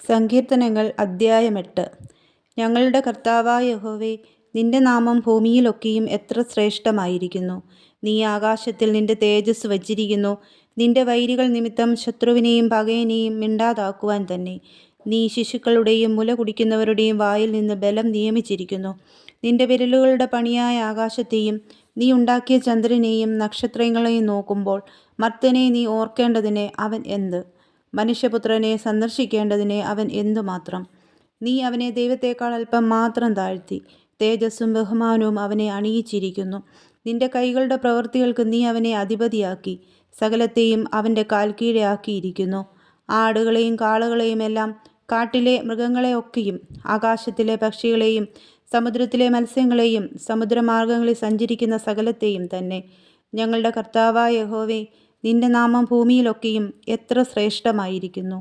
സങ്കീർത്തനങ്ങൾ അദ്ധ്യായം 8. ഞങ്ങളുടെ കർത്താവായ യഹോവേ, നിന്റെ നാമം ഭൂമിയിലൊക്കെയും എത്ര ശ്രേഷ്ഠമായിരിക്കുന്നു. നീ ആകാശത്തിൽ നിന്റെ തേജസ് വച്ചിരിക്കുന്നു. നിന്റെ വൈരികൾ നിമിത്തം ശത്രുവിനെയും പകയനെയും മിണ്ടാതാക്കുവാൻ തന്നെ. നീ ശിശുക്കളുടെയും മുല കുടിക്കുന്നവരുടെയും വായിൽ നിന്ന് ബലം നിയമിച്ചിരിക്കുന്നു. നിന്റെ വിരലുകളുടെ പണിയായ ആകാശത്തെയും നീ ഉണ്ടാക്കിയ ചന്ദ്രനെയും നക്ഷത്രങ്ങളെയും നോക്കുമ്പോൾ മർത്യനെ നീ ഓർക്കേണ്ടതിന് അവൻ എന്ത്? മനുഷ്യപുത്രനെ സന്ദർശിക്കേണ്ടതിന് അവൻ എന്തുമാത്രം? നീ അവനെ ദൈവത്തേക്കാൾ അല്പം മാത്രം താഴ്ത്തി. തേജസ്സും ബഹുമാനവും അവനെ അണിയിച്ചിരിക്കുന്നു. നിന്റെ കൈകളുടെ പ്രവൃത്തികൾക്ക് നീ അവനെ അധിപതിയാക്കി. സകലത്തെയും അവൻ്റെ കാൽ കീഴെ ആക്കിയിരിക്കുന്നു. ആടുകളെയും കാളകളെയും എല്ലാം, കാട്ടിലെ മൃഗങ്ങളെയൊക്കെയും, ആകാശത്തിലെ പക്ഷികളെയും സമുദ്രത്തിലെ മത്സ്യങ്ങളെയും സമുദ്രമാർഗങ്ങളിൽ സഞ്ചരിക്കുന്ന സകലത്തെയും തന്നെ. ഞങ്ങളുടെ കർത്താവായ യഹോവേ, നിന്റെ നാമം ഭൂമിയിലൊക്കെയും എത്ര ശ്രേഷ്ഠമായിരിക്കുന്നു.